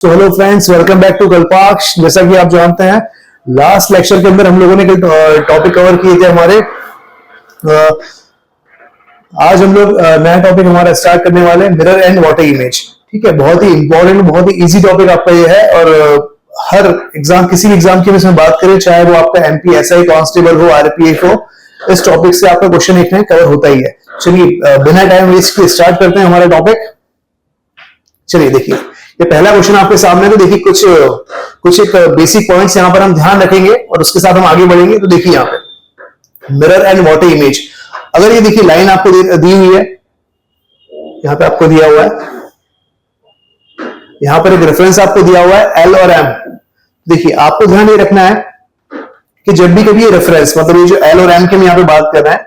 तो hello friends, welcome back to Kalpaksh. जैसा कि आप जानते हैं, लास्ट लेक्चर के अंदर हम लोगों ने टॉपिक कवर किए थे हमारे। आज हम लोग नया टॉपिक हमारा स्टार्ट करने वाले हैं, मिरर एंड वाटर इमेज। ठीक है, बहुत ही इंपॉर्टेंट, बहुत ही इजी टॉपिक आपका ये है। और हर एग्जाम, किसी भी एग्जाम की इसमें बात करें, चाहे वो आपका एमपी एसआई कांस्टेबल हो, आरपीएफ हो, इस टॉपिक से आपका क्वेश्चन एक ना कवर होता ही है। चलिए बिना टाइम वेस्ट के स्टार्ट करते हैं हमारा टॉपिक। चलिए देखिए, ये पहला क्वेश्चन आपके सामने। तो देखिए कुछ एक बेसिक पॉइंट्स यहाँ पर हम ध्यान रखेंगे और उसके साथ हम आगे बढ़ेंगे। तो देखिए यहाँ पे मिरर एंड वाटर इमेज, अगर ये देखिए लाइन आपको दी हुई है, यहाँ पे आपको दिया हुआ है, यहाँ पर एक रेफरेंस आपको दिया हुआ है एल और एम। देखिए आपको ध्यान ये रखना है कि जब भी कभी ये रेफरेंस, मतलब ये जो एल और एम की हम यहाँ पे बात कर रहे हैं,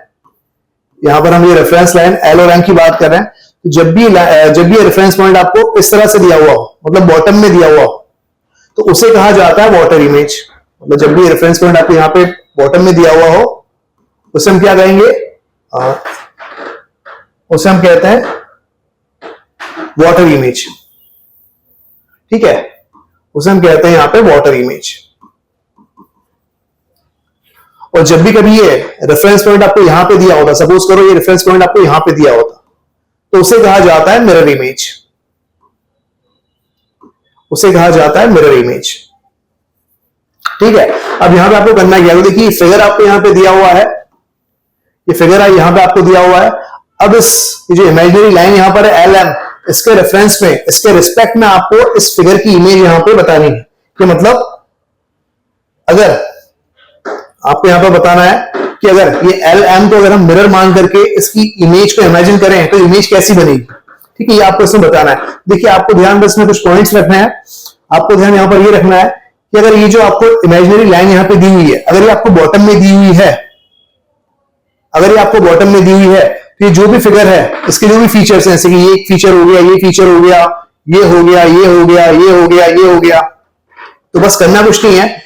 यहाँ पर हम ये रेफरेंस लाइन एल और एम की बात कर रहे हैं, जब भी रेफरेंस पॉइंट आपको इस तरह से दिया हुआ हो, मतलब बॉटम में दिया हुआ हो, तो उसे कहा जाता है वाटर इमेज। मतलब जब भी रेफरेंस पॉइंट आपको यहाँ पे बॉटम में दिया हुआ हो, उसे हम क्या कहेंगे, उसे हम कहते हैं वाटर इमेज। ठीक है, उसे हम कहते हैं यहाँ पे वाटर इमेज। और जब भी कभी ये रेफरेंस पॉइंट आपको यहां पे दिया होता, सपोज करो ये रेफरेंस पॉइंट आपको यहां पे दिया होता, तो उसे कहा जाता है मिरर इमेज। उसे कहा जाता है मिरर इमेज। ठीक है, अब यहां पे आपको करना क्या है, देखिए फिगर आपको यहां पे दिया हुआ है, ये फिगर यहां पे आपको दिया हुआ है। अब इस जो इमेजिनरी लाइन यहां पर है एल एम, इसके रेफरेंस में, इसके रिस्पेक्ट में आपको इस फिगर की इमेज यहां पे बतानी है। कि मतलब अगर आपको यहां पर बताना है कि अगर ये एल एम को अगर हम मिरर मान करके इसकी इमेज को इमेजिन करें तो इमेज कैसी बनेगी। ठीक है, ये आपको इसमें बताना है। देखिए आपको ध्यान बस में कुछ पॉइंट्स रखना है। आपको ध्यान यहां पर ये रखना है कि अगर ये जो आपको इमेजिनरी लाइन यहां पे दी हुई है, अगर ये आपको बॉटम में दी हुई है, अगर ये आपको बॉटम में दी हुई है, तो ये जो भी फिगर है, इसके जो भी फीचर्स हैं, जैसे कि ये एक फीचर हो गया, ये फीचर हो गया, ये हो गया, ये हो गया, ये हो गया, ये हो गया, तो बस करना कुछ नहीं है।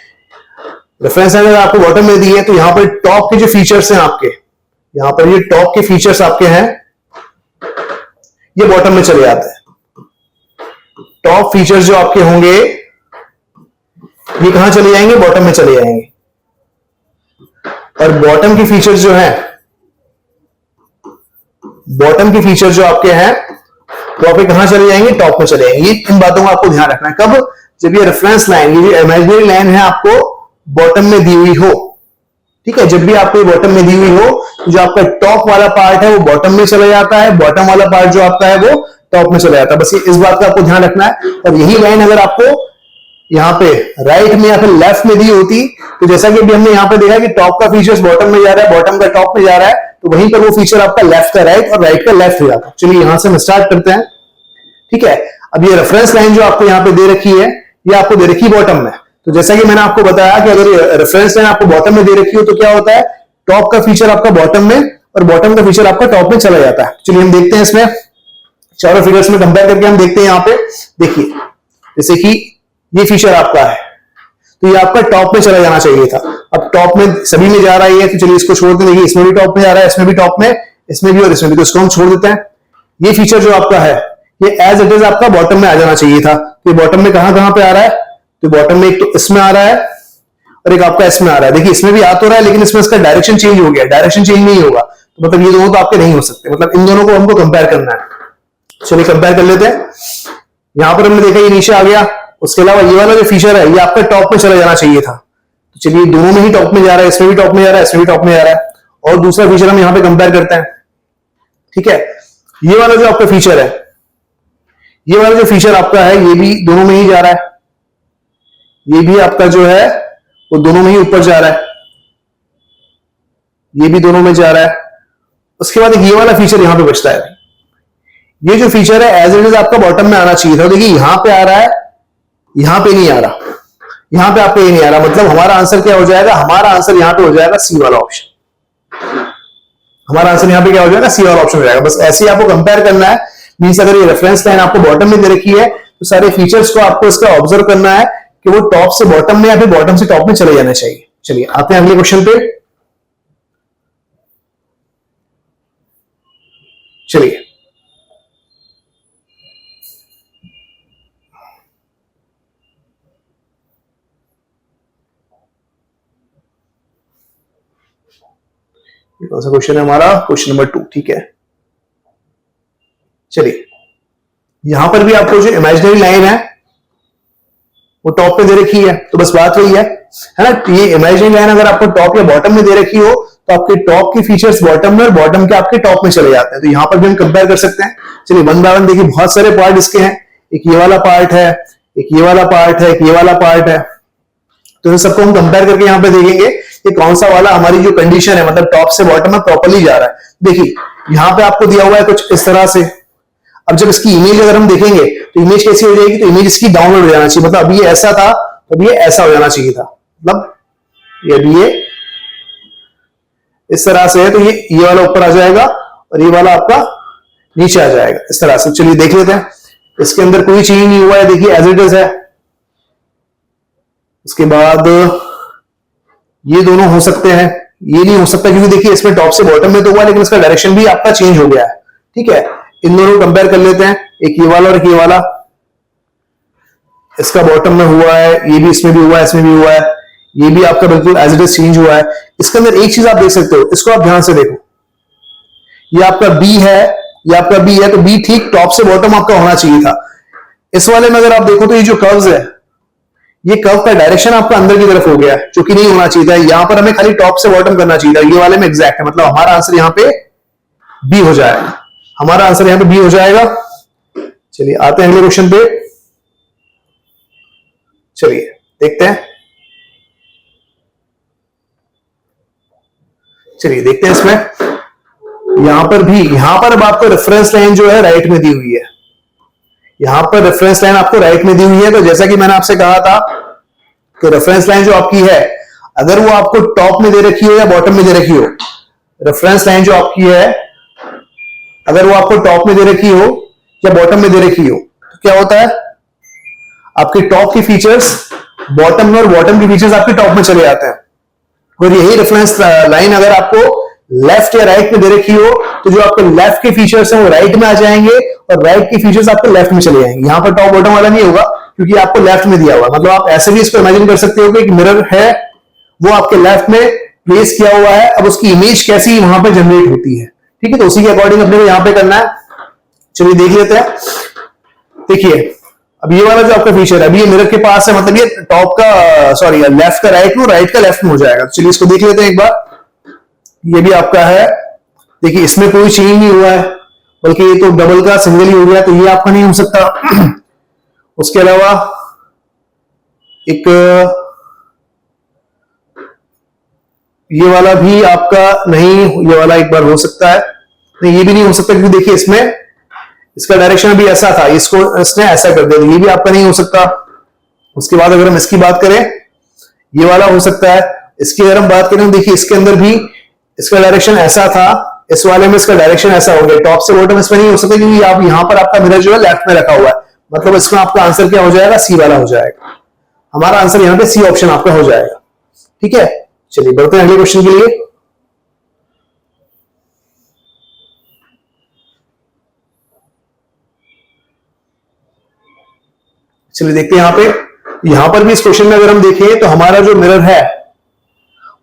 रेफरेंस अगर आपको बॉटम में दी है, तो यहां पर टॉप के जो फीचर्स हैं आपके, यहां पर ये टॉप के फीचर्स आपके हैं, ये बॉटम में चले जाते हैं। टॉप फीचर्स जो आपके होंगे, ये कहां चले जाएंगे, बॉटम में चले जाएंगे। और बॉटम के फीचर्स जो हैं, बॉटम के फीचर जो आपके हैं, वो आपके कहां चले जाएंगे, टॉप में चले जाएंगे। इन बातों का आपको ध्यान रखना है। कब, जब ये रेफरेंस लाइन, ये जो इमेजिनरी लाइन है आपको बॉटम में दी हुई हो। ठीक है, जब भी आपको बॉटम में दी हुई हो, तो जो आपका टॉप वाला पार्ट है वो बॉटम में चला जाता है, बॉटम वाला पार्ट जो आपका है वो टॉप में चला जाता है। बस इस बात का आपको ध्यान रखना है। और यही लाइन अगर आपको यहाँ पे राइट में या फिर लेफ्ट में दी होती, तो जैसा कि अभी हमने यहाँ पे देखा कि टॉप का फीचर्स बॉटम में जा रहा है, बॉटम का टॉप में जा रहा है, तो वहीं पर वो फीचर आपका लेफ्ट का राइट और राइट का लेफ्ट हो जाता है। चलिए यहां से हम स्टार्ट करते हैं। ठीक है, अब ये रेफरेंस लाइन जो आपको यहाँ पे दे रखी है, ये आपको दे रखी बॉटम में। तो जैसा कि मैंने आपको बताया कि अगर ये रेफरेंस लाइन आपको बॉटम में दे रखी हो, तो क्या होता है, टॉप का फीचर आपका बॉटम में और बॉटम का फीचर आपका टॉप में चला जाता है। चलिए हम देखते हैं इसमें चारों फिगर्स में कंपेयर करके हम देखते हैं। यहाँ पे देखिए, जैसे कि ये फीचर आपका है, तो ये आपका टॉप में चला जाना चाहिए था। अब टॉप में सभी में जा रहा है, तो चलिए इसको छोड़ दें। देखिए इसमें भी टॉप में जा रहा है, इसमें भी टॉप में, इसमें भी और इसमें भी, तो इसको हम छोड़ देते हैं। ये फीचर जो आपका है, ये एज इट इज आपका बॉटम में आ जाना चाहिए था। तो बॉटम में कहां कहां पे आ रहा है, तो बॉटम में एक तो इसमें आ रहा है और एक आपका इसमें आ रहा है। देखिए इसमें भी आ तो रहा है, लेकिन इसमें इसका डायरेक्शन चेंज हो गया, डायरेक्शन चेंज नहीं होगा, तो मतलब ये दोनों तो आपके नहीं हो सकते। मतलब इन दोनों को हमको कंपेयर करना है। चलिए कंपेयर कर लेते हैं। यहां पर हमने देखा ये नीचे आ गया, उसके अलावा ये वाला जो फीचर है, ये आपका टॉप में चला जाना चाहिए था। तो चलिए दोनों में ही टॉप में जा रहा है, इसमें भी टॉप में जा रहा है, इसमें भी टॉप में जा रहा है। और दूसरा फीचर हम यहां पे कंपेयर करते हैं। ठीक है, ये वाला जो आपका फीचर है, ये वाला जो फीचर आपका है, ये भी दोनों में ही जा रहा है, ये भी आपका जो है वो दोनों में ही ऊपर जा रहा है, ये भी दोनों में जा रहा है। उसके बाद ये वाला फीचर यहां पे बचता है। ये जो फीचर है एज इट इज आपका बॉटम में आना चाहिए था। देखिए यहां पे आ रहा है, यहां पे नहीं आ रहा, यहां पे आपको ये नहीं आ रहा। मतलब हमारा आंसर क्या हो जाएगा, हमारा आंसर यहां पे हो जाएगा सी वाला ऑप्शन। हमारा आंसर यहां पे क्या हो जाएगा, सी वाला ऑप्शन हो जाएगा। बस ऐसे ही आपको कंपेयर करना है। मींस अगर ये रेफरेंस लाइन आपको बॉटम में दे रखी है, तो सारे फीचर्स को आपको इसका ऑब्जर्व करना है कि वो टॉप से बॉटम में या फिर बॉटम से टॉप में चले जाना चाहिए। चलिए आते हैं अगले क्वेश्चन पे। चलिए कौन सा क्वेश्चन है हमारा? Question number 2। ठीक है, चलिए यहां पर भी आपको जो इमेजिनरी लाइन है वो टॉप पे दे रखी है, तो बस बात वही है ना। ये इमेजिनरी लाइन अगर आपको टॉप या बॉटम में दे रखी हो तो आपके टॉप की फीचर्स बॉटम में और बॉटम के आपके टॉप में चले जाते हैं। तो यहां पर भी हम कंपेयर कर सकते हैं। चलिए वन बाय वन देखिए, बहुत सारे पार्ट इसके हैं। एक ये वाला पार्ट है, एक ये वाला पार्ट है, एक ये वाला पार्ट है। तो इन सबको हम कंपेयर करके यहां पे देखेंगे कि कौन सा वाला हमारी जो कंडीशन है, मतलब टॉप से बॉटम में प्रॉपर्ली जा रहा है। देखिए यहां पे आपको दिया हुआ है कुछ इस तरह से। अब जब इसकी इमेज अगर हम देखेंगे तो इमेज कैसी हो जाएगी? तो इमेज इसकी डाउनलोड हो जाना चाहिए। मतलब अभी ये ऐसा था तो अभी ये ऐसा हो जाना चाहिए था। मतलब ये इस तरह से है तो ये वाला ऊपर आ जाएगा और ये वाला आपका नीचे आ जाएगा इस तरह से। चलिए देख लेते हैं, इसके अंदर कोई चेंज नहीं हुआ है, देखिए एज इट इज है। उसके बाद ये दोनों हो सकते हैं, ये नहीं हो सकता क्योंकि देखिए इसमें टॉप से बॉटम में तो हुआ लेकिन इसका डायरेक्शन भी आपका चेंज हो गया है। ठीक है, इन दोनों को कंपेयर कर लेते हैं, एक ये वाला और एक ये वाला। इसका बॉटम में हुआ है, ये भी इसमें भी हुआ है, इसमें भी हुआ है, ये भी आपका बिल्कुल एज इट इज चेंज हुआ है। इसके अंदर एक चीज आप देख सकते हो, इसको आप ध्यान से देखो, ये आपका बी है, ये आपका बी है, तो बी ठीक टॉप से बॉटम आपका होना चाहिए था। इस वाले में अगर आप देखो तो ये जो कर्व्स है, ये कर्व का डायरेक्शन आपका अंदर की तरफ हो गया है, जो कि नहीं होना चाहिए था। यहां पर हमें खाली टॉप से बॉटम करना चाहिए था, ये वाले में एग्जैक्ट है। मतलब हमारा आंसर यहां पे बी हो जाएगा, हमारा आंसर यहां पे बी हो जाएगा। चलिए आते हैं अगले क्वेश्चन पे। चलिए देखते हैं, चलिए देखते हैं इसमें। यहां पर भी, यहां पर अब आपको रेफरेंस लाइन जो है राइट में दी हुई है, यहां पर रेफरेंस लाइन आपको राइट में दी हुई है। तो जैसा कि मैंने आपसे कहा था कि रेफरेंस लाइन जो आपकी है, अगर वो आपको टॉप में दे रखी हो या बॉटम में दे रखी हो, रेफरेंस लाइन जो आपकी है अगर वो आपको टॉप में दे रखी हो या बॉटम में दे रखी हो, तो क्या होता है, आपके टॉप की फीचर्स बॉटम में और बॉटम की फीचर्स आपके टॉप में चले जाते हैं। और यही रेफरेंस लाइन अगर आपको लेफ्ट या राइट में दे रखी हो तो जो आपके लेफ्ट के फीचर्स हैं वो राइट में आ जाएंगे और राइट के फीचर्स आपके लेफ्ट में चले जाएंगे। यहां पर टॉप बॉटम वाला नहीं होगा क्योंकि आपको लेफ्ट में दिया हुआ। मतलब आप ऐसे भी इसको इमेजिन कर सकते हो कि एक मिरर है, वो आपके लेफ्ट में प्लेस किया हुआ है, अब उसकी इमेज कैसी वहां पर जनरेट होती है। ठीक है, तो उसी के अकॉर्डिंग अपने को यहां पे करना है। चलिए देख लेते हैं। देखिए अब ये वाला जो आपका फीचर है, अभी ये मिरर के पास है, मतलब ये टॉप का सॉरी लेफ्ट का राइट में, राइट का लेफ्ट में हो जाएगा। तो चलिए इसको देख लेते हैं एक बार। ये भी आपका है, देखिए इसमें कोई चेंज नहीं हुआ है, बल्कि ये तो डबल का सिंगल ही हो गया, तो ये आपका नहीं हो सकता। उसके अलावा एक ये वाला भी आपका नहीं, ये वाला एक बार हो सकता है, नहीं ये भी नहीं हो सकता क्योंकि देखिए इसमें इसका डायरेक्शन भी ऐसा था, इसको इसने ऐसा कर दिया, ये भी आपका नहीं हो सकता। उसके बाद अगर हम इसकी बात करें, ये वाला हो सकता है। इसकी अगर हम बात करें, देखिए इसके अंदर भी इसका डायरेक्शन ऐसा था, इस वाले में इसका डायरेक्शन ऐसा हो गया। टॉप से बॉटम इसमें नहीं हो सकता क्योंकि आप यहां पर आपका मिरर जो है लेफ्ट में रखा हुआ है। मतलब इसमें आपका आंसर क्या हो जाएगा, सी वाला हो जाएगा। हमारा आंसर यहां पे सी ऑप्शन आपका हो जाएगा। ठीक है, चलिए बढ़ते हैं अगले क्वेश्चन के लिए। चलिए देखते हैं यहां पर भी इस क्वेश्चन में अगर हम देखें तो हमारा जो मिरर है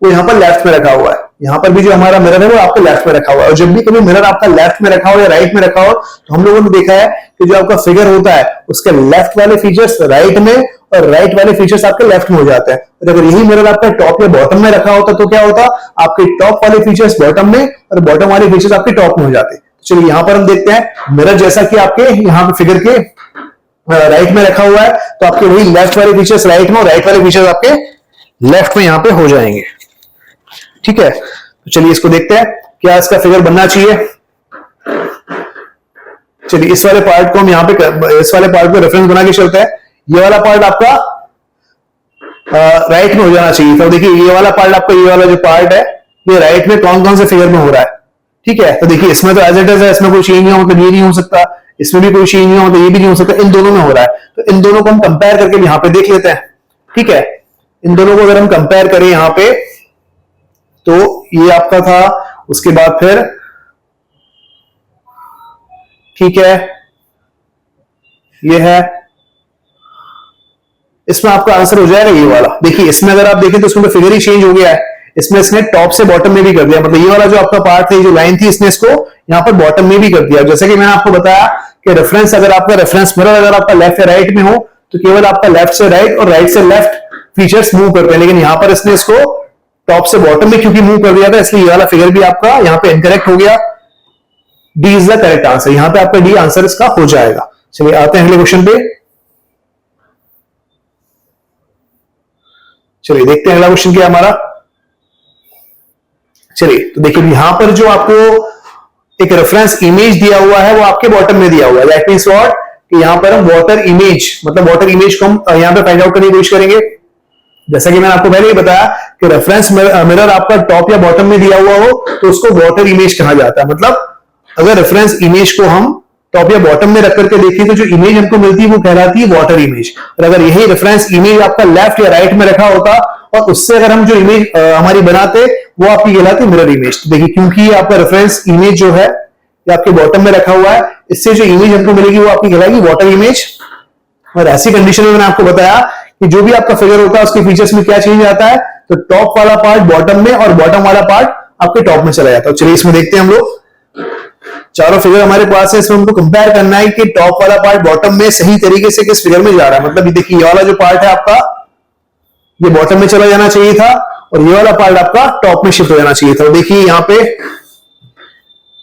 वो यहां पर लेफ्ट में रखा हुआ है। यहां पर भी जो हमारा मिरर है वो आपका लेफ्ट में रखा हुआ है। और जब भी कभी मिरर आपका लेफ्ट में रखा हो या राइट में रखा हो तो हम लोगों ने देखा है कि जो आपका फिगर होता है उसके लेफ्ट वाले फीचर्स राइट में और राइट वाले फीचर्स आपके लेफ्ट में हो जाते हैं। और अगर यही मिरर आपका टॉप या बॉटम में रखा होता तो क्या होता, आपके टॉप वाले फीचर्स बॉटम में और बॉटम वाले फीचर्स आपके टॉप में हो जाते। चलिए यहां पर हम देखते हैं, मिरर जैसा कि आपके यहाँ पे फिगर के राइट में रखा हुआ है तो आपके वही लेफ्ट वाले फीचर्स राइट में और राइट वाले फीचर्स आपके लेफ्ट में यहां पे हो जाएंगे। ठीक है, तो चलिए इसको देखते हैं क्या इसका फिगर बनना चाहिए। चलिए इस वाले पार्ट को हम यहां पे, इस वाले पार्ट को रेफरेंस बना के चलते हैं। ये वाला पार्ट आपका राइट में हो जाना चाहिए। तो देखिए ये वाला पार्ट आपका, ये वाला जो पार्ट है ये राइट में कौन कौन से फिगर में हो रहा है। ठीक है, तो देखिए इसमें तो एज इट इज है, इसमें कोई चेंज नहीं हो, तो ये नहीं हो सकता, इसमें भी कोई चेंज नहीं हो, तो ये भी नहीं हो सकता, इन दोनों में हो रहा है। तो इन दोनों को हम कंपेयर करके यहां पे देख लेते हैं। ठीक है, इन दोनों को अगर हम कंपेयर करें यहां पे तो ये आपका था, उसके बाद फिर ठीक है ये है, इसमें आपका आंसर हो जाएगा ये वाला। देखिए इसमें अगर आप देखें तो इसमें तो फिगर ही चेंज हो गया है, इसमें इसने टॉप से बॉटम में भी कर दिया, मतलब ये वाला जो आपका पार्ट था, जो लाइन थी, इसने इसको यहाँ पर बॉटम में भी कर दिया। जैसे कि मैंने आपको बताया कि रेफरेंस, अगर आपका रेफरेंस मिरर अगर आपका लेफ्ट या राइट में हो तो केवल आपका लेफ्ट से राइट और राइट से लेफ्ट फीचर्स मूव करते हैं, लेकिन यहां पर इसने इसको टॉप से बॉटम में क्योंकि मूव कर दिया था, इसलिए ये वाला फिगर भी आपका यहां पे इनकरेक्ट हो गया। D is the correct answer, यहां पे आपका डी आंसर इसका हो जाएगा। चलिए आते हैं अगले क्वेश्चन पे। चलिए देखते हैं अगला क्वेश्चन क्या हमारा। चलिए तो देखिए यहां पर जो आपको एक रेफरेंस इमेज दिया हुआ है वो आपके बॉटम में दिया हुआ है। दैट मींस व्हाट, कि यहां पर हम वाटर इमेज, मतलब वाटर इमेज को हम यहां पे फाइंड आउट करने की कोशिश करेंगे। जैसा कि मैंने आपको पहले ही बताया कि रेफरेंस मिरर आपका टॉप या बॉटम में दिया हुआ हो तो उसको वाटर इमेज कहा जाता है। मतलब अगर रेफरेंस इमेज को हम टॉप या बॉटम में रख करके देखें तो जो इमेज हमको मिलती है वो कहलाती है वाटर इमेज। और अगर यही रेफरेंस इमेज आपका लेफ्ट या राइट में रखा होता और उससे अगर हम जो इमेज हमारी बनाते वो आपकी कहलाती मिरर इमेज। तो देखिए क्योंकि आपका रेफरेंस इमेज जो है ये आपके बॉटम में रखा हुआ है, इससे जो इमेज हमको मिलेगी वो आपकी कहलाएगी वाटर इमेज। और ऐसी कंडीशन में मैंने आपको बताया कि जो भी आपका फिगर होता है उसके फीचर्स में क्या चेंज आता है, तो टॉप वाला पार्ट बॉटम में और बॉटम वाला पार्ट आपके टॉप में चला जाता है। चलिए इसमें देखते हैं हम लोग, चारों फिगर हमारे पास है, इसमें हमको कंपेयर करना है कि टॉप वाला पार्ट बॉटम में सही तरीके से किस फिगर में जा रहा है। मतलब ये देखिए ये वाला जो पार्ट है आपका ये बॉटम में चला जाना चाहिए था और ये वाला पार्ट आपका टॉप में शिफ्ट हो जाना चाहिए था। देखिए यहाँ पे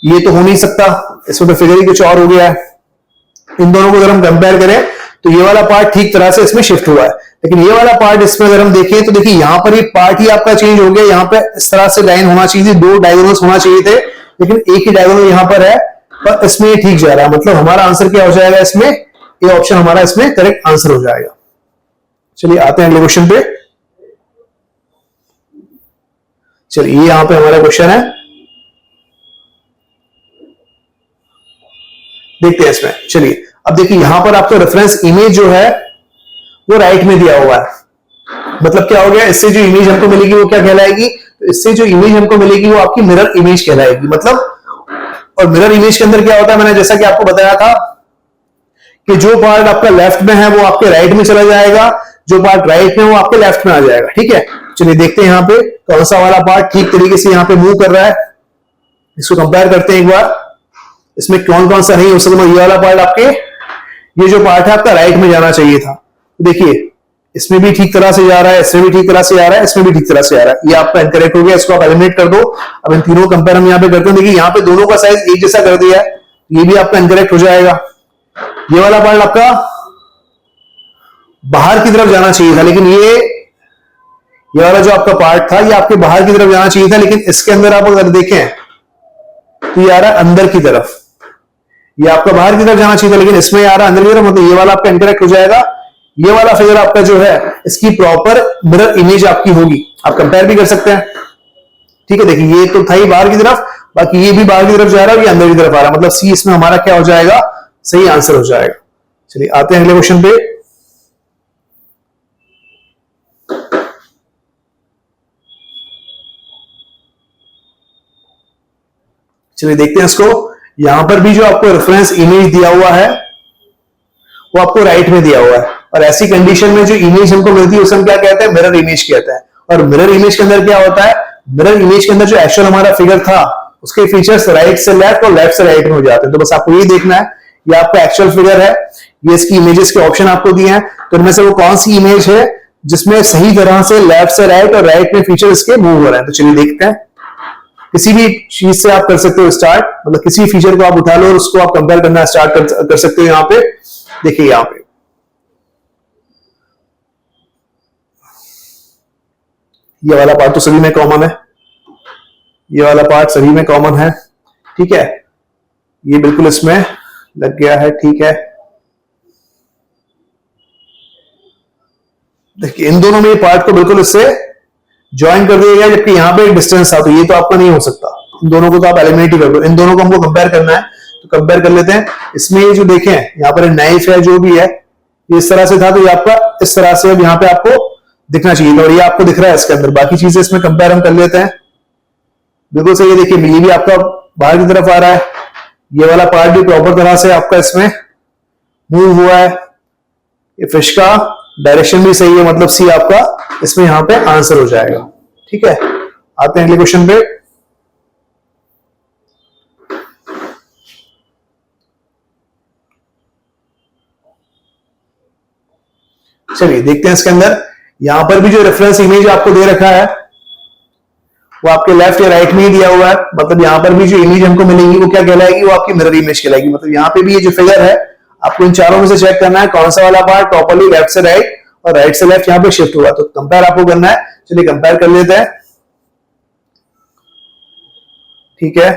ये तो हो नहीं सकता, इसमें तो फिगर ही कुछ और हो गया है। इन दोनों को अगर हम कंपेयर करें तो ये वाला पार्ट ठीक तरह से इसमें शिफ्ट हुआ है, लेकिन ये वाला पार्ट इसमें अगर हम देखें तो देखिए यहाँ पर ये पार्ट ही आपका चेंज हो गया। यहाँ पे इस तरह से लाइन होना चाहिए थी, दो डायगोनल्स होना चाहिए थे, लेकिन एक ही डायगोनल यहाँ पर है और इसमें ये ठीक जा रहा है। मतलब हमारा आंसर क्या हो जाएगा इसमें, ये ऑप्शन हमारा इसमें करेक्ट आंसर हो जाएगा। चलिए आते हैं अगले क्वेश्चन पे। चलिए ये यहां पे हमारा क्वेश्चन है, देखते हैं इसमें। चलिए अब देखिए यहां पर आपको रेफरेंस इमेज जो है वो राइट में दिया हुआ है। मतलब क्या हो गया, इससे जो इमेज हमको मिलेगी वो क्या कहलाएगी, तो इससे जो इमेज हमको मिलेगी वो आपकी मिरर इमेज कहलाएगी। मतलब और मिरर इमेज के अंदर क्या होता है, मैंने जैसा कि आपको बताया था कि जो पार्ट आपका लेफ्ट में है वो आपके राइट में चला जाएगा, जो पार्ट राइट में वो आपके लेफ्ट में आ जाएगा। ठीक है, चलिए देखते हैं यहाँ पे कौन सा वाला पार्ट ठीक तरीके से यहाँ पे मूव कर रहा है, इसको कंपेयर करते हैं एक बार। इसमें कौन कौन सा नहीं हो सकता। ये वाला पार्ट आपके, ये जो पार्ट है आपका राइट में जाना चाहिए था, तो देखिए इसमें भी ठीक तरह से जा रहा है, इसमें भी ठीक तरह से जा रहा है, इसमें भी ठीक तरह से आ रहा है। ये आपका इनकरेक्ट हो गया, इसको आप एलिमिनेट कर दो। अब इन तीनों कंपेयर हम यहाँ पे करते हैं। देखिए यहाँ पे दोनों का साइज एक जैसा कर दिया है, ये भी आपका इनकरेक्ट हो जाएगा। ये वाला पार्ट आपका बाहर की तरफ जाना चाहिए था, लेकिन ये वाला जो आपका पार्ट था ये आपके बाहर की तरफ जाना चाहिए था, लेकिन इसके अंदर आप अगर देखें तो ये आ रहा है अंदर की तरफ। ये आपका बाहर की तरफ जाना चाहिए था, लेकिन इसमें आ रहा है अंदर की तरफ। मतलब ये वाला आपका इनकरेक्ट हो जाएगा। ये वाला फिगर आपका जो है इसकी प्रॉपर मिरर इमेज आपकी होगी, आप कंपेयर भी कर सकते हैं। ठीक है, देखिए ये तो था ही बाहर की तरफ, बाकी ये भी बाहर की तरफ जा रहा है, ये अंदर की तरफ आ रहा है। मतलब सी इसमें हमारा क्या हो जाएगा, सही आंसर हो जाएगा। चलिए आते हैं अगले क्वेश्चन पे। चलिए देखते हैं इसको। यहां पर भी जो आपको रेफरेंस इमेज दिया हुआ है वो आपको राइट में दिया हुआ है, और ऐसी कंडीशन में जो इमेज हमको मिलती है उसे हम क्या कहते हैं, मिरर इमेज कहते हैं। और मिरर इमेज के अंदर क्या होता है, मिरर इमेज के अंदर जो एक्चुअल हमारा फिगर था उसके फीचर्स राइट से लेफ्ट और लेफ्ट से राइट में हो जाते हैं। तो बस आपको यही देखना है, ये आपका एक्चुअल फिगर है, ये इसकी इमेजेस के ऑप्शन आपको दिए हैं, तो इनमें से वो कौन सी इमेज है जिसमें सही तरह से लेफ्ट से राइट और राइट में फीचर इसके मूव हो रहे हैं। तो चलिए देखते हैं। किसी भी चीज से आप कर सकते हो स्टार्ट, मतलब किसी फीचर को आप उठा लो और उसको आप कंपेयर करना स्टार्ट कर सकते हो। यहां पे देखिए, यहां पे ये वाला पार्ट तो सभी में कॉमन है, ये वाला पार्ट सभी में कॉमन है। ठीक है, ये बिल्कुल इसमें लग गया है। ठीक है, देखिए इन दोनों में ये पार्ट को बिल्कुल इससे ज्वाइन कर दिया गया, जबकि यहां पे एक डिस्टेंस था, तो ये तो आपका नहीं हो सकता। इन दोनों को तो आप एलिमिनेट ही कर दो। इन दोनों को हमको कंपेयर करना है, तो कंपेयर कर लेते हैं। इसमें ये जो देखें यहाँ पर नाइफ है, जो भी है ये इस तरह से था, तो ये आपका इस तरह से अब यहाँ पे आपको दिखना चाहिए था, और ये आपको दिख रहा है इसके अंदर। बाकी चीजें इसमें कंपेयर हम कर लेते हैं। बिल्कुल सही है, देखिए ये भी आपका बाहर की तरफ आ रहा है, ये वाला पार्ट भी प्रॉपर तरह से आपका इसमें मूव हुआ है, ये फिश का डायरेक्शन भी सही है। मतलब सी आपका इसमें यहां पे आंसर हो जाएगा। ठीक है, आते हैं अगले क्वेश्चन पे। चलिए देखते हैं इसके अंदर, यहां पर भी जो रेफरेंस इमेज आपको दे रखा है वो आपके लेफ्ट या राइट में ही दिया हुआ है। मतलब यहां पर भी जो इमेज हमको मिलेगी वो क्या कहलाएगी, वो आपकी मिरर इमेज कहलाएगी। मतलब यहां पे भी ये जो फिगर है आपको इन चारों में से चेक करना है कौन सा वाला पार्ट प्रॉपर्ली लेफ्ट से राइट और राइट से लेफ्ट यहां पे शिफ्ट हुआ। तो कंपेयर आपको करना है। चलिए कंपेयर कर लेते हैं। ठीक है,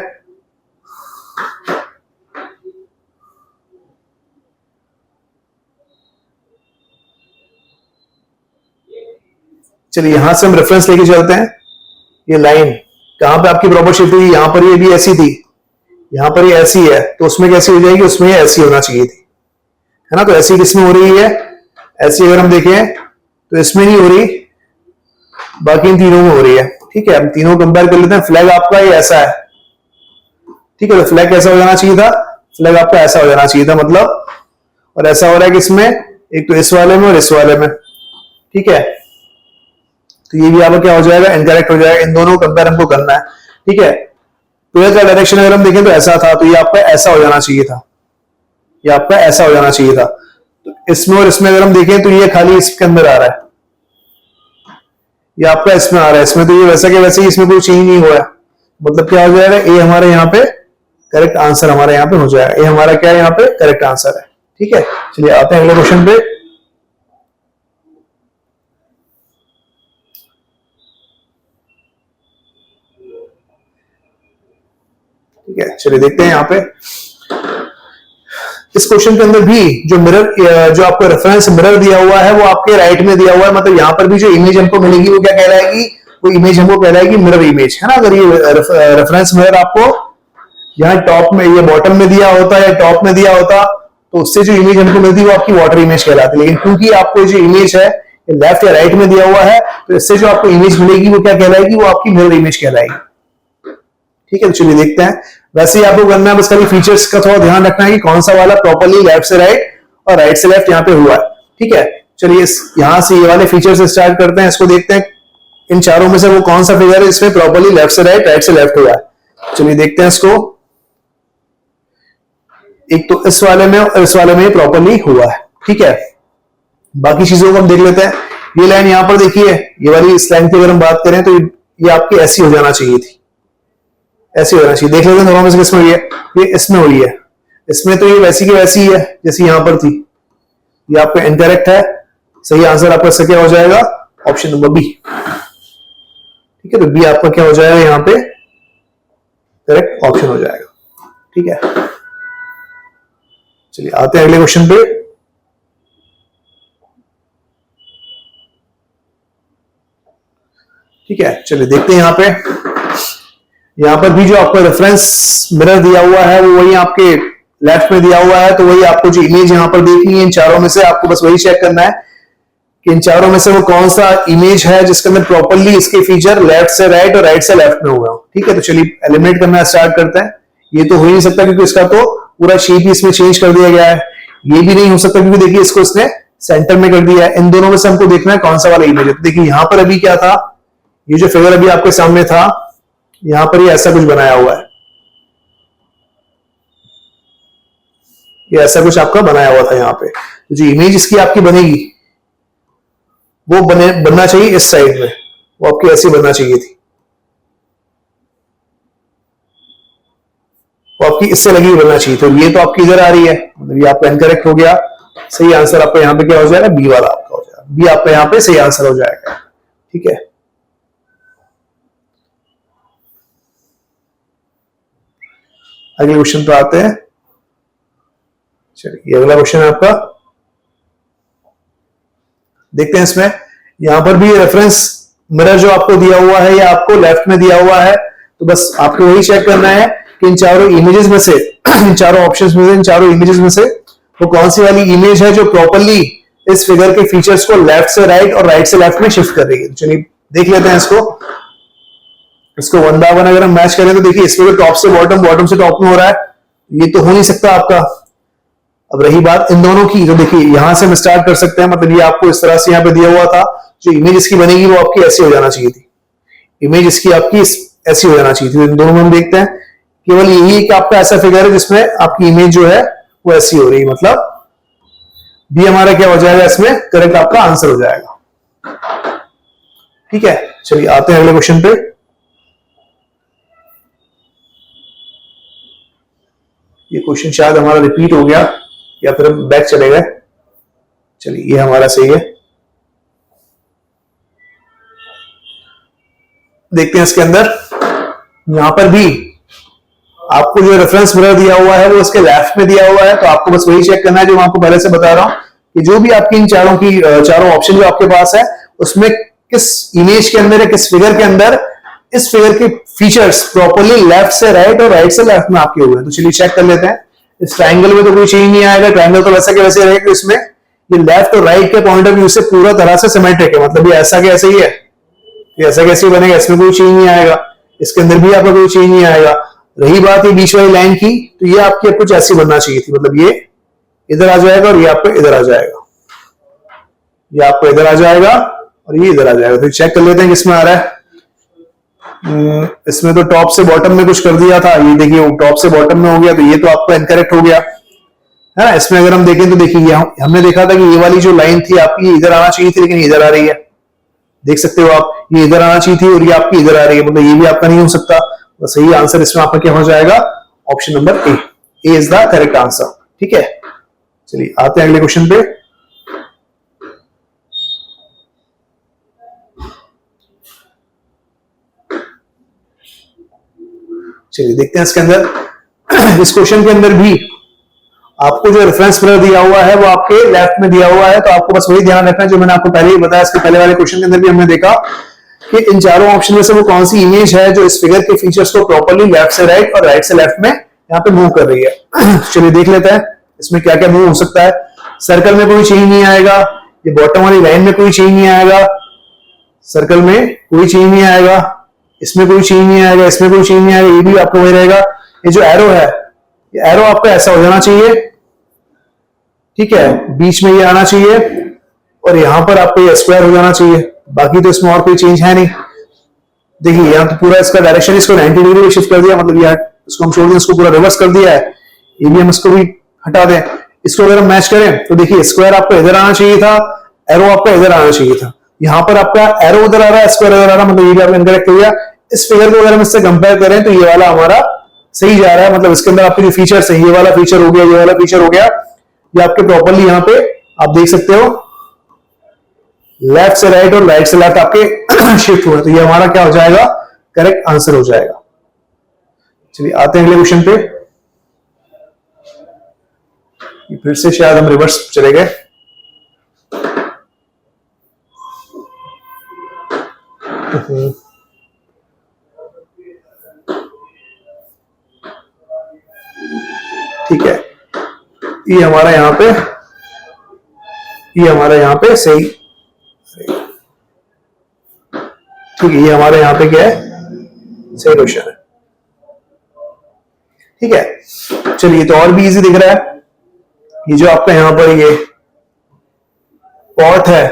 चलिए यहां से हम रेफरेंस लेके चलते हैं। ये लाइन कहां पे आपकी प्रॉपर शिफ्ट हुई, यहां पर ये भी ऐसी थी, यहां पर ये ऐसी है, तो उसमें कैसी हो जाएगी, उसमें ऐसी होना चाहिए थी, है ना। तो ऐसी किसमें हो रही है, ऐसी अगर हम देखें तो इसमें नहीं हो रही, बाकी इन तीनों में हो रही है। ठीक है, हम तीनों कंपेयर कर लेते हैं। फ्लैग आपका ये ऐसा है, ठीक है, तो फ्लैग कैसा हो जाना चाहिए था, फ्लैग आपका ऐसा हो जाना चाहिए था मतलब, और ऐसा हो रहा है कि इसमें एक तो इस वाले में और इस वाले में। ठीक है, तो ये भी आपका क्या हो जाएगा, इनकरेक्ट हो जाएगा। इन दोनों को कंपेयर हमको करना है। ठीक है, पेड़ का डायरेक्शन अगर हम देखें तो ऐसा था, तो ये आपका ऐसा हो जाना चाहिए था, ये आपका ऐसा हो जाना चाहिए था। तो इसमें और इसमें अगर हम देखें तो ये खाली इसके अंदर आ रहा है, ये आपका इसमें आ रहा है, इसमें तो ये वैसा के वैसे ही, इसमें कोई चेंज नहीं हुआ है। मतलब क्या हो जाएगा, ये हमारे यहाँ पे करेक्ट आंसर हमारे यहाँ पे हो जाएगा। ये हमारा क्या है, यहाँ पे करेक्ट आंसर है। ठीक है, चलिए आते हैं अगले क्वेश्चन पे। ठीक है, चलिए देखते हैं यहाँ पे इस क्वेश्चन के अंदर भी जो मिरर, जो आपको रेफरेंस मिरर दिया हुआ है वो आपके राइट में दिया हुआ है। मतलब यहाँ पर भी जो इमेज हमको मिलेगी वो क्या कहलाएगी, वो इमेज हमको कहलाएगी मिरर इमेज, है ना। अगर ये रेफरेंस मिरर आपको यहाँ टॉप में, ये बॉटम में दिया होता या टॉप में दिया होता तो उससे जो इमेज हमको मिलती है वो आपकी वाटर इमेज कहलाती है। लेकिन क्योंकि आपको जो इमेज है लेफ्ट या राइट में दिया हुआ है तो इससे जो आपको इमेज मिलेगी वो क्या कहलाएगी, वो आपकी मिरर इमेज कहलाएगी। ठीक है, तो चलिए देखते हैं। वैसे ही आपको करना है, बस खाली फीचर्स का थोड़ा ध्यान रखना है कि कौन सा वाला प्रॉपर्ली लेफ्ट से राइट और राइट से लेफ्ट यहाँ पे हुआ है। ठीक है, चलिए यहां से ये वाले फीचर से स्टार्ट करते हैं। इसको देखते हैं इन चारों में से वो कौन सा फिगर है इसमें प्रॉपर्ली लेफ्ट से राइट से लेफ्ट हुआ है। चलिए देखते हैं इसको। एक तो इस वाले में और इस वाले में प्रॉपर्ली हुआ है। ठीक है, बाकी चीजों को हम देख लेते हैं। ये लाइन यहां पर देखिए, ये वाली इस लाइन की अगर हम बात करें तो ये आपकी ऐसी हो जाना चाहिए थी, ऐसी होना चाहिए। देख लेते हैं दोनों में से किसमें हुई है, ये इसमें हुई है। इसमें तो ये वैसी की वैसी ही है जैसी यहां पर थी। ये आपका इनकरेक्ट है। सही आंसर आपका इसका क्या हो जाएगा, ऑप्शन नंबर बी। ठीक है, तो बी आपका क्या हो जाएगा, यहां पे करेक्ट ऑप्शन हो जाएगा। ठीक है, चलिए आते हैं अगले क्वेश्चन पे। ठीक है, चलिए देखते हैं यहां पर भी जो आपको रेफरेंस मिरर दिया हुआ है वो वही आपके लेफ्ट में दिया हुआ है। तो वही आपको जो इमेज यहां पर देखनी है इन चारों में से, आपको बस वही चेक करना है कि इन चारों में से वो कौन सा इमेज है जिसके अंदर प्रॉपर्ली इसके फीचर लेफ्ट से राइट और राइट से लेफ्ट में हुआ। ठीक है, तो चलिए एलिमिनेट करना स्टार्ट करते हैं। ये तो हो ही नहीं सकता क्योंकि इसका तो पूरा शेप ही इसमें चेंज कर दिया गया है। ये भी नहीं हो सकता क्योंकि देखिए इसको इसने सेंटर में कर दिया है। इन दोनों में से हमको देखना है कौन सा वाला इमेज है। तो देखिए यहां पर अभी क्या था, ये जो फिगर अभी आपके सामने था, यहां पर ये ऐसा कुछ बनाया हुआ है, ये ऐसा कुछ आपका बनाया हुआ था यहाँ पे। तो जो इमेज इसकी आपकी बनेगी वो बनना चाहिए इस साइड में, वो आपकी ऐसी बनना चाहिए थी, वो आपकी इससे लगी हुई बनना चाहिए। तो ये तो आपकी इधर आ रही है, मतलब ये आपका इनकरेक्ट हो गया। सही आंसर आपका यहाँ पे क्या हो जाएगा, बी वाला आपका हो जाएगा। बी आपका यहाँ पे सही आंसर हो जाएगा। ठीक है, अगले क्वेश्चन पे आते हैं। चलिए अगला क्वेश्चन है आपका, देखते हैं इसमें। यहां पर भी रेफरेंस मिरर जो आपको दिया हुआ है या आपको लेफ्ट में दिया हुआ है, तो बस आपको वही चेक करना है कि इन चारों इमेजेस में से, इन चारों ऑप्शंस में से, इन चारों इमेजेस में से वो कौन सी वाली इमेज है जो प्रॉपर्ली इस फिगर के फीचर्स को लेफ्ट से राइट और राइट से लेफ्ट में शिफ्ट कर रही है। चलिए देख लेते हैं इसको वन बाय वन अगर हम मैच करें तो देखिए इसमें तो टॉप से बॉटम, बॉटम से टॉप में हो रहा है, ये तो हो नहीं सकता आपका। अब रही बात इन दोनों की, तो देखिए यहां से हम स्टार्ट कर सकते हैं। मतलब ये आपको इस तरह से यहाँ पे दिया हुआ था, जो इमेज इसकी बनेगी वो आपकी ऐसी हो जाना चाहिए थी। इमेज इसकी आपकी ऐसी हो जाना चाहिए थी। दोनों में हम देखते हैं केवल यही कि आपका ऐसा फिगर है जिसमें आपकी इमेज जो है वो ऐसी हो रही है, मतलब बी हमारा क्या हो जाएगा, इसमें करेक्ट आपका आंसर हो जाएगा। ठीक है, चलिए आते हैं अगले क्वेश्चन पे। ये क्वेश्चन शायद हमारा रिपीट हो गया या फिर हम बैक चले गए। चलिए ये हमारा सही है, देखते हैं इसके अंदर। यहां पर भी आपको जो रेफरेंस मिरर दिया हुआ है वो उसके लेफ्ट में दिया हुआ है, तो आपको बस वही चेक करना है जो मैं आपको पहले से बता रहा हूं कि जो भी आपकी इन चारों ऑप्शन जो आपके पास है उसमें किस इमेज के अंदर या किस फिगर के अंदर इस फिगर के फीचर्स प्रॉपर्ली लेफ्ट से राइट और राइट से लेफ्ट में आपके हुए हैं। तो चलिए चेक कर लेते हैं। इस ट्राइंगल में तो कोई चेंज नहीं आएगा, ट्राइंगल तो वैसा के वैसे रहेगा। इसमें ये लेफ्ट और राइट के पॉइंट ऑफ व्यू से पूरा तरह से सिमेट्रिक है, मतलब ये ऐसा के ऐसे ही है, ये ऐसा कैसे बनेगा, इसमें कोई चेंज नहीं आएगा, इसके अंदर भी आपका कोई चेंज नहीं आएगा। रही बात ये बीच वाली लाइन की, तो ये आपकी कुछ ऐसी बनना चाहिए थी, मतलब ये इधर आ जाएगा और ये आपको इधर आ जाएगा, ये आपको इधर आ जाएगा और ये इधर आ जाएगा। तो चेक कर लेते हैं किसमें आ रहा है। इसमें तो टॉप से बॉटम में कुछ कर दिया था, ये देखिए टॉप से बॉटम में हो गया, तो ये तो आपका इनकरेक्ट हो गया है ना। इसमें अगर हम देखें तो देखिए हमने देखा था कि ये वाली जो लाइन थी आपकी इधर आना चाहिए थी, लेकिन इधर आ रही है, देख सकते हो आप, ये इधर आना चाहिए थी और ये आपकी इधर आ रही है, मतलब ये भी आपका नहीं हो सकता। तो सही आंसर इसमें आपका क्या हो जाएगा, option number A is the correct answer. ठीक है, चलिए आते हैं अगले क्वेश्चन पे। चलिए देखते हैं इसके अंदर। इस क्वेश्चन के अंदर भी आपको जो रेफरेंस मिरर दिया हुआ है वो आपके लेफ्ट में दिया हुआ है, तो आपको बस वही ध्यान रखना है जो मैंने आपको पहले ही बताया। इसके पहले वाले क्वेश्चन के अंदर भी हमने देखा कि इन चारों ऑप्शन में से वो कौन सी इमेज है जो इस फिगर के फीचर्स को प्रॉपर्ली लेफ्ट से राइट और राइट से लेफ्ट में यहाँ पे मूव कर रही है। चलिए देख लेते हैं इसमें क्या क्या मूव हो सकता है। सर्कल में कोई चेंज नहीं आएगा, ये बॉटम वाली लाइन में कोई चेंज नहीं आएगा, सर्कल में कोई चेंज नहीं आएगा, इसमें कोई चेंज नहीं आएगा, इसमें कोई चेंज नहीं आएगा, ये भी आपको वही रहेगा। ये जो एरो है, ये एरो आपका ऐसा हो जाना चाहिए, ठीक है, बीच में ये आना चाहिए और यहां पर आपको ये स्क्वायर हो जाना चाहिए। बाकी तो इसमें और कोई चेंज है नहीं। देखिए यहाँ तो पूरा इसका डायरेक्शन इसको 90 डिग्री में शिफ्ट कर दिया, मतलब यार इसको हम छोड़ दें, इसको पूरा रिवर्स कर दिया है, ये भी हम इसको भी हटा दें। इसको अगर हम मैच करें तो देखिए स्क्वायर आपको इधर आना चाहिए था, एरो आपका इधर आना चाहिए था, यहाँ पर आपका एरो उधर आ रहा है, स्क्वायर इधर आ रहा है, मतलब ये भी आपने इनकरेक्ट किया। इस फिगर को अगर हम इससे कंपेयर करें तो ये वाला हमारा सही जा रहा है, मतलब इसके अंदर आपके जो फीचर्स है, ये वाला फीचर हो गया, ये वाला फीचर हो गया, ये आपके प्रॉपर्ली यहाँ पे आप देख सकते हो लेफ्ट से राइट और राइट से लेफ्ट आपके शिफ्ट हुए, तो ये हमारा क्या हो जाएगा, करेक्ट आंसर हो जाएगा। चलिए आते हैं अगले क्वेश्चन पे। फिर से शायद हम रिवर्स चले गए। ठीक है, ये हमारा यहां पे, ये हमारा यहां पे सही, ठीक है, ये हमारे यहां पे क्या है, सही क्वेश्चन है। ठीक है, चलिए तो और भी इजी दिख रहा है। ये जो आपका यहां पर ये पॉट है,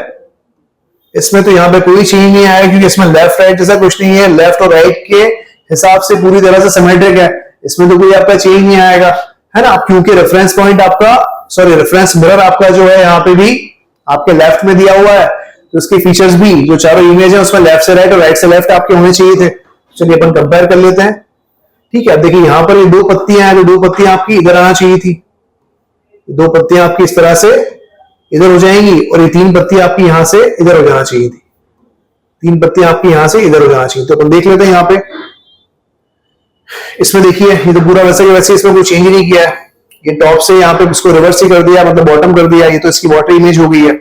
इसमें तो यहां पे कोई चेंज नहीं आया क्योंकि इसमें लेफ्ट राइट जैसा कुछ नहीं है, लेफ्ट और राइट के हिसाब से पूरी तरह से सिमेट्रिक है, इसमें तो कोई आपका चेंज नहीं आएगा, है ना। क्योंकि रेफरेंस पॉइंट आपका, सॉरी रेफरेंस मिरर आपका जो है यहाँ पे भी आपके लेफ्ट में दिया हुआ है, तो उसके फीचर्स भी जो चारों इमेज है उसमें लेफ्ट से राइट और राइट से लेफ्ट आपके होने चाहिए थे। चलिए अपन कंपेयर कर लेते हैं। ठीक है, अब देखिए यहां पर ये दो पत्तियां हैं, तो दो पत्तियां आपकी इधर आना चाहिए थी, दो पत्तियां आपकी इस तरह से इधर हो जाएंगी और ये तीन पत्तियां आपकी यहां से इधर हो जाना चाहिए थी, तीन पत्तियां आपकी यहां से इधर हो जाना चाहिए। तो अपन देख लेते हैं यहाँ पे, इसमें देखिए ये तो पूरा वैसे के वैसे, इसमें कोई चेंज नहीं किया है, ये टॉप से यहाँ पे इसको रिवर्स ही कर दिया, मतलब बॉटम कर दिया, ये तो इसकी वाटर इमेज हो गई है,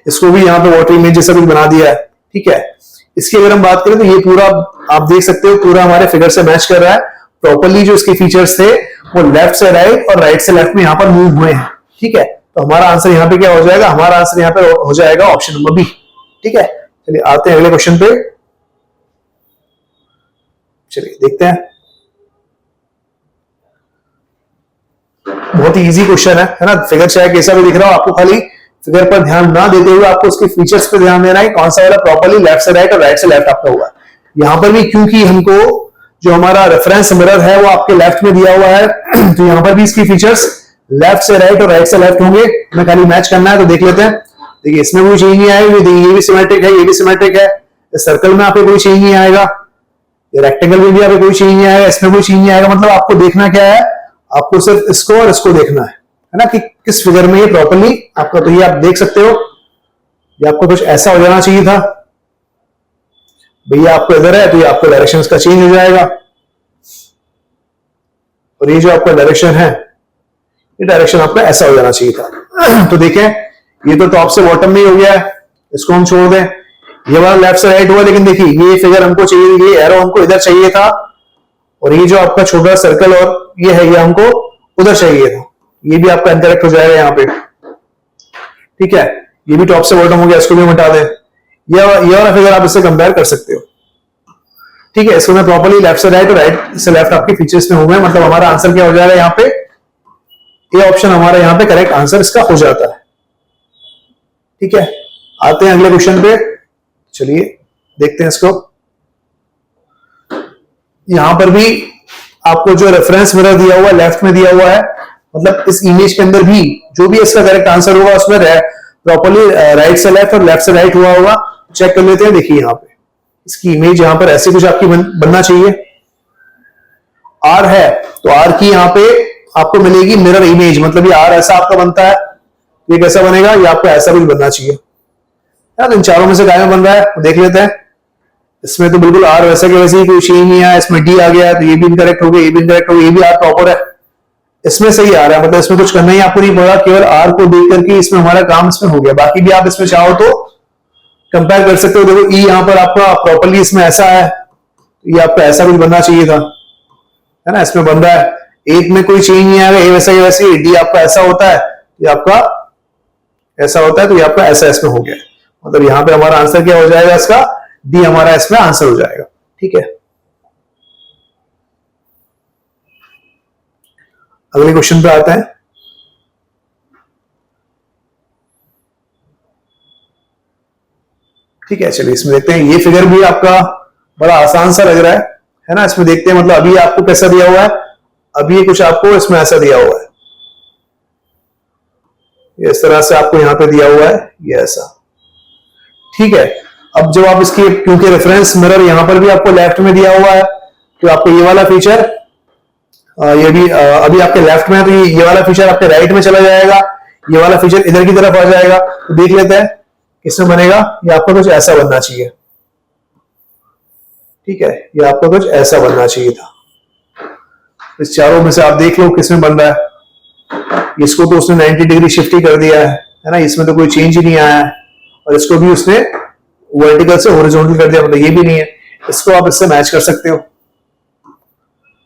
इसको भी यहाँ पे वाटर इमेज जैसा कुछ बना दिया है। ठीक है, इसकी अगर हम बात करें तो ये पूरा आप देख सकते हो पूरा हमारे फिगर से मैच कर रहा है प्रॉपर्ली, जो इसके फीचर्स थे वो लेफ्ट से राइट और राइट से लेफ्ट में यहाँ पर मूव हुए हैं। ठीक है, तो हमारा आंसर यहाँ पे क्या हो जाएगा, हमारा आंसर यहाँ पे हो जाएगा ऑप्शन नंबर बी। ठीक है, चलिए आते हैं अगले क्वेश्चन पे। चलिए देखते हैं, बहुत ही इजी क्वेश्चन है ना। फिगर चाहे कैसा भी दिख रहा हो, आपको खाली फिगर पर ध्यान ना देते हुए आपको उसके फीचर्स पे ध्यान देना है, कौन सा वाला प्रॉपर्ली लेफ्ट से राइट और राइट से लेफ्ट आपका हुआ। यहां पर भी क्योंकि हमको जो हमारा रेफरेंस मिरर है वो आपके लेफ्ट में दिया हुआ है, तो यहां पर भी इसकी फीचर्स लेफ्ट से राइट और राइट से लेफ्ट होंगे। हमें खाली मैच करना है, तो देख लेते हैं। देखिए इसमें कोई चेंज नहीं आएगी, ये भी सिमेट्रिक है, ये भी सिमेट्रिक है। इस सर्कल में आपको कोई चेंज नहीं आएगा, ये रेक्टेंगल में भी आपको कोई चेंज नहीं आएगा, इसमें कोई चेंज नहीं आएगा। मतलब आपको देखना क्या है, आपको सिर्फ इसको और इसको देखना है ना, कि किस फिगर में ये प्रॉपर्ली आपका, तो ये आप देख सकते हो। ये आपको कुछ ऐसा हो जाना चाहिए था, भैया आपको इधर है तो ये आपको डायरेक्शन का चेंज हो जाएगा, और ये जो आपका डायरेक्शन है, ये डायरेक्शन आपका ऐसा हो जाना चाहिए था। तो देखें ये तो टॉप से बॉटम में ही हो गया है, इसको हम छोड़ दें। ये वाला लेफ्ट से राइट हुआ, लेकिन देखिए ये फिगर हमको चाहिए, ये एरो हमको इधर चाहिए था, और ये जो आपका छोटा सर्कल और ये है, ये हमको उधर चाहिए था। ये भी आपका इनकरेक्ट हो जाएगा यहाँ पे, ठीक है। ये भी टॉप से बॉटम हो गया, इसको भी हटा दें। ये वाला फिगर आप इससे कंपेयर कर सकते हो, ठीक है। इसको मैं प्रॉपर्ली लेफ्ट से राइट और राइट से लेफ्ट आपके फीचर्स में हो गए, मतलब हमारा आंसर क्या हो जाएगा यहाँ पे, ये ऑप्शन हमारा यहाँ पे करेक्ट आंसर इसका हो जाता है, ठीक है। आते हैं अगले क्वेश्चन पे, चलिए देखते हैं इसको। यहां पर भी आपको जो रेफरेंस मिरर दिया हुआ है लेफ्ट में दिया हुआ है, मतलब इस इमेज के अंदर भी जो भी इसका करेक्ट आंसर होगा उसमें प्रॉपर्ली राइट से लेफ्ट और लेफ्ट से राइट हुआ होगा। चेक कर लेते हैं। देखिए यहाँ पे इसकी इमेज यहाँ पर ऐसे कुछ आपकी बनना चाहिए। आर है तो आर की यहाँ पे आपको मिलेगी मिरर इमेज, मतलब ये आर ऐसा आपका बनता है, ये कैसा बनेगा, ये आपको ऐसा कुछ बनना चाहिए यार। इन चारों में से क्या बन रहा है तो देख लेते हैं। इसमें तो बिल्कुल आर वैसा के वैसे ही, कोई चेंज नहीं आया। इसमें डी आ गया तो ये भी इनकरेक्ट हो गया, ये भी इनकरेक्ट हो गया, ये भी आर प्रॉपर है। इसमें सही आ रहा है, मतलब इसमें कुछ करना ही आपको नहीं पड़ा, केवल आर को देख करके इसमें हमारा काम इसमें हो गया। बाकी भी आप इसमें चाहो तो कंपेयर कर सकते हो। देखो ई यहाँ पर आपका प्रॉपर्ली इसमें ऐसा है, ये आपका ऐसा कुछ बनना चाहिए था, है ना। इसमें बन रहा है, एक में कोई चेंज नहीं आएगा, ए वैसा ही वैसे ही। डी आपका ऐसा होता है, ये आपका ऐसा होता है, तो ये आपका ऐसा इसमें हो गया। मतलब यहाँ पे हमारा आंसर क्या हो जाएगा इसका, डी हमारा इसमें आंसर हो जाएगा, ठीक है। अगले क्वेश्चन पे आते हैं। ठीक है, चलिए इसमें देखते हैं। ये फिगर भी आपका बड़ा आसान सा लग रहा है ना। इसमें देखते हैं, मतलब अभी आपको कैसा दिया हुआ है, अभी कुछ आपको इसमें ऐसा दिया हुआ है, ये इस तरह से आपको यहाँ पे दिया हुआ है, ये ऐसा, ठीक है। अब जब आप इसकी, क्योंकि रेफरेंस मिरर यहाँ पर भी आपको लेफ्ट में दिया हुआ है, तो आपको ये वाला फीचर, ये भी अभी आपके लेफ्ट में है, तो ये वाला फीचर आपके राइट में चला जाएगा, ये वाला फीचर इधर की तरफ आ जाएगा। तो देख लेते हैं किसमें बनेगा। ये आपको कुछ ऐसा बनना चाहिए, ठीक है। ये आपको कुछ ऐसा बनना चाहिए था। इस चारों में से आप देख लो किसमें बन रहा है। इसको तो उसने 90 डिग्री शिफ्ट ही कर दिया है ना, इसमें तो कोई चेंज ही नहीं आया है। और इसको भी उसने वर्टिकल से हॉरिजॉन्टल कर दिया, मतलब ये भी नहीं है। इसको आप इससे मैच कर सकते हो।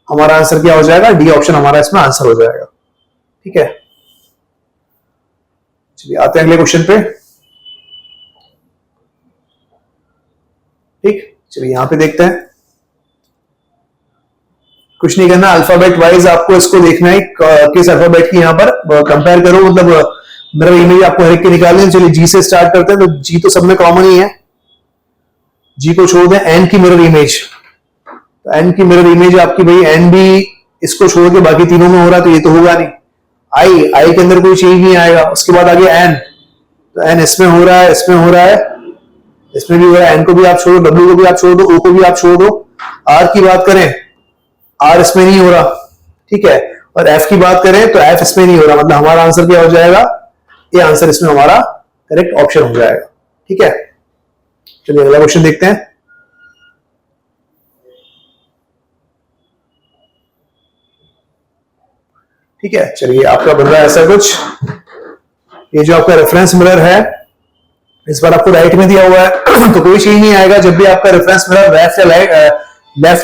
हमारा आंसर क्या हो जाएगा, डी ऑप्शन हमारा इसमें आंसर हो जाएगा, ठीक है। चलिए आते हैं अगले क्वेश्चन पे। ठीक, चलिए यहां पे देखते हैं। कुछ नहीं करना, अल्फाबेट वाइज आपको इसको देखना है, किस अल्फाबेट की यहाँ पर कंपेयर करो, मतलब मेरा इमेज आपको हर एक के निकालने हैं। चलिए जी से स्टार्ट करते हैं, तो जी तो सब में कॉमन ही है, जी को छोड़ दें। एन की मिरर इमेज, तो एन की मिरर इमेज आपकी भाई, एन भी इसको छोड़ के बाकी तीनों में हो रहा है, तो ये तो होगा नहीं। आई, आई के अंदर कोई चेंज नहीं आएगा। उसके बाद आगे एन, तो एन इसमें हो रहा है, इसमें हो रहा है, इसमें भी हो रहा है। एन को भी आप छोड़ो, डब्ल्यू को भी आप छोड़ दो, ओ को भी आप छोड़ दो। आर की बात करें, आर इसमें नहीं हो रहा, ठीक है। और एफ की बात करें तो एफ इसमें नहीं हो रहा, मतलब हमारा आंसर क्या हो जाएगा, ये आंसर इसमें हमारा करेक्ट ऑप्शन हो जाएगा, ठीक है। चलिए अगला क्वेश्चन देखते हैं। ठीक है, चलिए आपका बन रहा है ऐसा कुछ। ये जो आपका रेफरेंस मिरर है, इस बार आपको राइट में दिया हुआ है तो कोई चेंज नहीं आएगा। जब भी आपका रेफरेंस मिरर लेफ्ट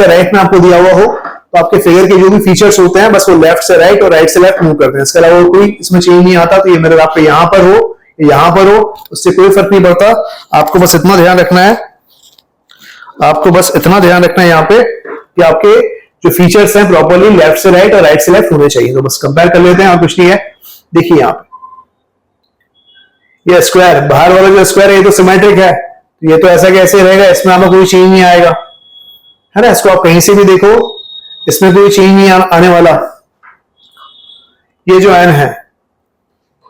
या राइट में आपको दिया हुआ हो, तो आपके फिगर के जो भी फीचर्स होते हैं बस वो लेफ्ट से राइट और राइट से लेफ्ट मूव करते हैं। इसके अलावा कोई इसमें चेंज नहीं आता। तो ये मिरर आपके यहाँ पर हो, यहाँ पर हो, उससे कोई फर्क नहीं पड़ता। आपको बस इतना ध्यान रखना है, आपको बस इतना ध्यान रखना है यहाँ पे कि आपके जो फीचर्स हैं प्रॉपर्ली लेफ्ट से राइट और राइट से लेफ्ट होने चाहिए। तो बस कंपेयर कर लेते हैं और कुछ नहीं है। देखिए यहाँ पे ये स्क्वायर, बाहर वाला जो स्क्वायर है ये तो सिमेट्रिक है, तो ये तो ऐसा कैसे रहेगा, इसमें हमें कोई चेंज नहीं आएगा, है ना। इसको आप कहीं से भी देखो, इसमें कोई चेंज नहीं आने वाला। ये जो एन है,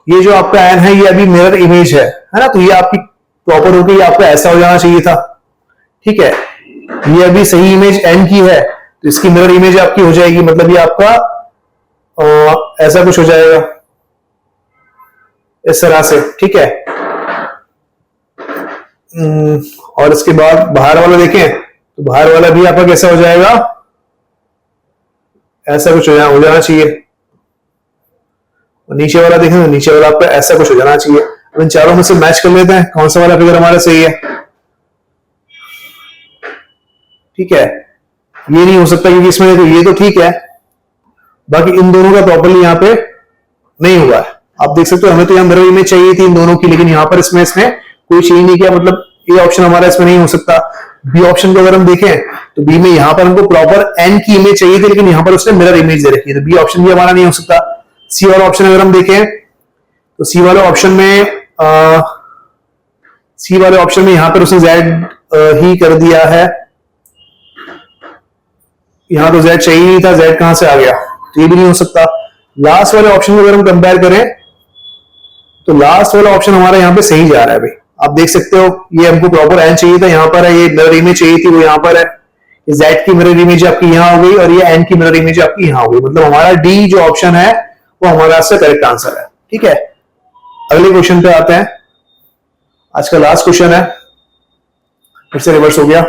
ये जो आपका एन है, ये अभी मिरर इमेज है ना, तो ये आपकी प्रॉपर होगी, आपका ऐसा हो जाना चाहिए था, ठीक है। ये अभी सही इमेज एन की है, तो इसकी मिरर इमेज आपकी हो जाएगी, मतलब ये आपका ऐसा कुछ हो जाएगा इस तरह से, ठीक है। और इसके बाद बाहर वाला देखें, तो बाहर वाला भी आपका कैसा हो जाएगा, ऐसा कुछ हो जाना चाहिए। और नीचे वाला देखें तो नीचे वाला आपका ऐसा कुछ हो जाना चाहिए। अब इन चारों में से मैच कर लेते हैं कौन सा वाला फिगर हमारा सही है, ठीक है। ये नहीं हो सकता क्योंकि इसमें देखो ये तो ठीक है, बाकी इन दोनों का प्रॉपर्ली यहाँ पे नहीं हुआ है। आप देख सकते हो, हमें तो यहाँ मिरर इमेज चाहिए थी इन दोनों की, लेकिन यहाँ पर इसमें कोई चेंज नहीं किया, मतलब ये ऑप्शन हमारा इसमें नहीं हो सकता। बी ऑप्शन को अगर हम देखें तो बी में यहाँ पर हमको प्रॉपर एन की इमेज चाहिए थी, लेकिन यहाँ पर उसने मिरर इमेज दे रखी है, तो बी ऑप्शन भी हमारा नहीं हो सकता। सी वाला ऑप्शन अगर हम देखें तो सी वाले ऑप्शन में यहाँ पर उसने जेड ही कर दिया है, यहाँ तो जेड चाहिए नहीं था, जेड कहां से आ गया, तो ये भी नहीं हो सकता। लास्ट वाले ऑप्शन को अगर हम कंपेयर करें तो लास्ट वाला ऑप्शन हमारा यहाँ पे सही जा रहा है भाई, आप देख सकते हो। ये हमको प्रॉपर एन चाहिए था, यहाँ पर है, ये मिरर इमेज चाहिए थी, वो यहाँ पर है। ये जेड की मिरर इमेज आपकी यहाँ हो गई और ये एन की मिरर इमेज आपकी यहाँ हो गई, मतलब हमारा डी जो ऑप्शन है वो हमारा करेक्ट आंसर है, ठीक है। अगले क्वेश्चन पे आते हैं, आज का लास्ट क्वेश्चन है, फिर से रिवर्स हो गया,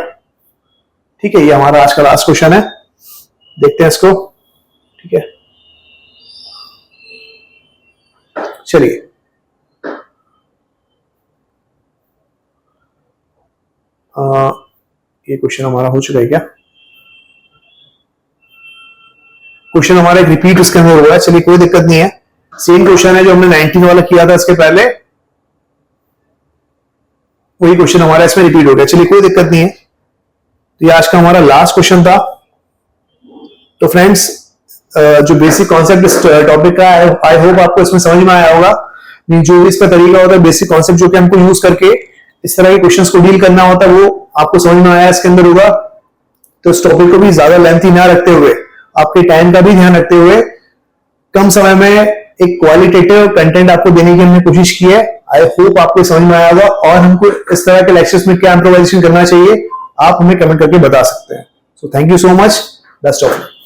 ठीक है। ये हमारा आज का लास्ट क्वेश्चन है, देखते हैं इसको, ठीक है। चलिए, ये क्वेश्चन हमारा हो चुका है क्या, क्वेश्चन हमारा एक रिपीट इसके अंदर हुआ है, चलिए कोई दिक्कत नहीं है। सेम क्वेश्चन है जो हमने 19 वाला किया था इसके पहले, वही क्वेश्चन हमारा इसमें रिपीट हो गया, चलिए कोई दिक्कत नहीं है। तो ये आज का हमारा लास्ट क्वेश्चन था। तो फ्रेंड्स, जो बेसिक कॉन्सेप्ट इस टॉपिक का है, आई होप आपको इसमें समझ में आया होगा। जो भी इसका तरीका होता है, बेसिक कॉन्सेप्ट जो कि हमको यूज करके इस तरह के क्वेश्चंस को डील करना होता है, वो आपको समझ में आया इसके अंदर होगा। तो इस टॉपिक को भी ज्यादा लेंथी ना रखते हुए, आपके टाइम का भी ध्यान रखते हुए, कम समय में एक क्वालिटेटिव कंटेंट आपको देने की हमने कोशिश की है। आई होप आपको समझ में आया होगा, और हमको इस तरह के लेक्चर्स में क्या इंप्रोवाइजेशन करना चाहिए आप हमें कमेंट करके बता सकते हैं। So thank you so much, best of luck.